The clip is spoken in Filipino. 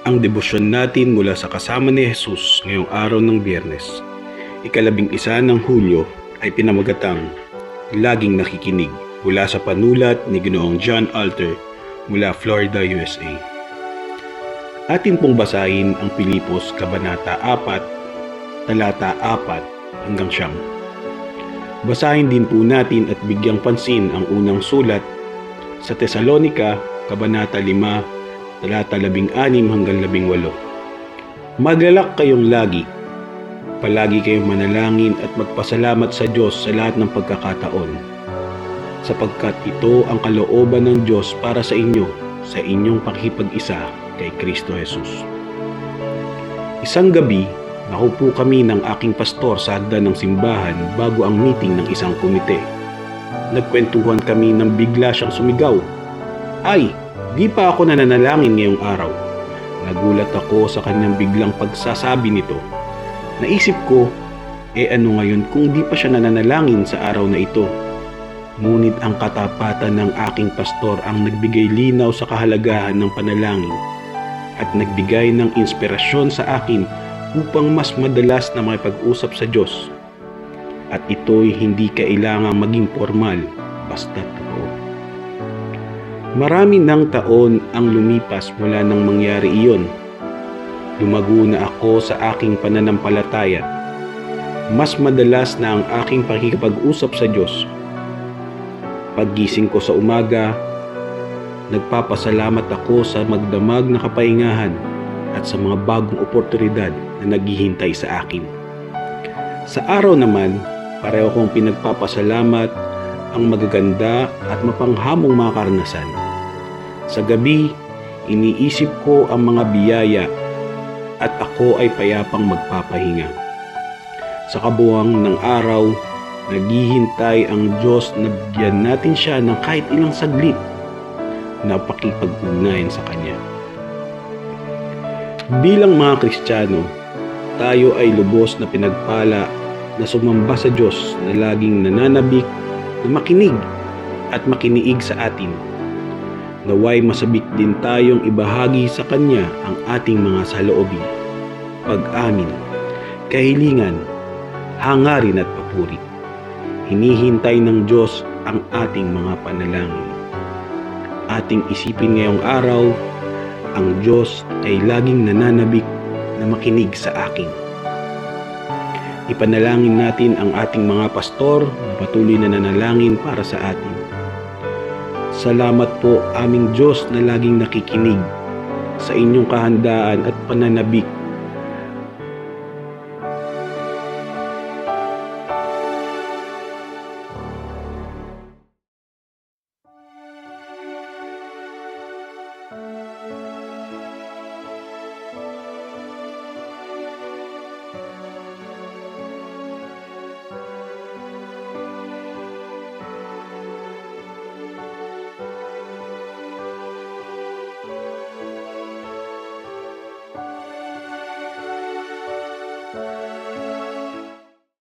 Ang debosyon natin mula sa kasama ni Jesus ngayong araw ng Biyernes, ika-11 ng Hulyo, ay pinamagatang Laging Nakikinig mula sa panulat ni Ginoong John Alter mula Florida, USA. Atin pong basahin ang Pilipos Kabanata 4, talata 4 hanggang 9. Basahin din po natin at bigyang pansin ang unang sulat sa Tesalonika, Kabanata 5, talata 16 hanggang 18. Maglalak kayong lagi. Palagi kayong manalangin at magpasalamat sa Diyos sa lahat ng pagkakataon, sapagkat ito ang kalooban ng Diyos para sa inyo sa inyong pakikipag-isa kay Kristo Jesus. Isang gabi, nakaupo kami ng aking pastor sa hagdan ng simbahan bago ang meeting ng isang komite. Nagkwentuhan kami nang bigla siyang sumigaw, "Ay, di pa ako nananalangin ngayong araw." Nagulat ako sa kanyang biglang pagsasabi nito. Naisip ko, ano ngayon kung di pa siya nananalangin sa araw na ito? Ngunit ang katapatan ng aking pastor ang nagbigay linaw sa kahalagahan ng panalangin at nagbigay ng inspirasyon sa akin upang mas madalas na makipag-usap sa Diyos. At ito'y hindi kailangang maging formal, basta totoo. Marami ng taon ang lumipas mula nang mangyari iyon. Lumago na ako sa aking pananampalataya. Mas madalas na ang aking pakikipag-usap sa Diyos. Paggising ko sa umaga, nagpapasalamat ako sa magdamag na kapahingahan at sa mga bagong oportunidad na naghihintay sa akin. Sa araw naman, pareho kong pinagpapasalamat ang magaganda at mapanghamong mga karanasan. Sa gabi, iniisip ko ang mga biyaya at ako ay payapang magpapahinga. Sa kabuuan ng araw, naghihintay ang Diyos na bigyan natin siya ng kahit ilang saglit na pakipag-ugnayan sa Kanya. Bilang mga Kristiyano, tayo ay lubos na pinagpala na sumamba sa Diyos na laging nananabik na makinig at makiniig sa atin. Naway masabik din tayong ibahagi sa Kanya ang ating mga saloobin, pag-amin, kahilingan, hangarin at papuri. Hinihintay ng Diyos ang ating mga panalangin. Ating isipin ngayong araw, ang Diyos ay laging nananabik na makinig sa akin. Ipanalangin natin ang ating mga pastor na patuloy na nanalangin para sa atin. Salamat po aming Diyos na laging nakikinig sa inyong kahandaan at pananabik.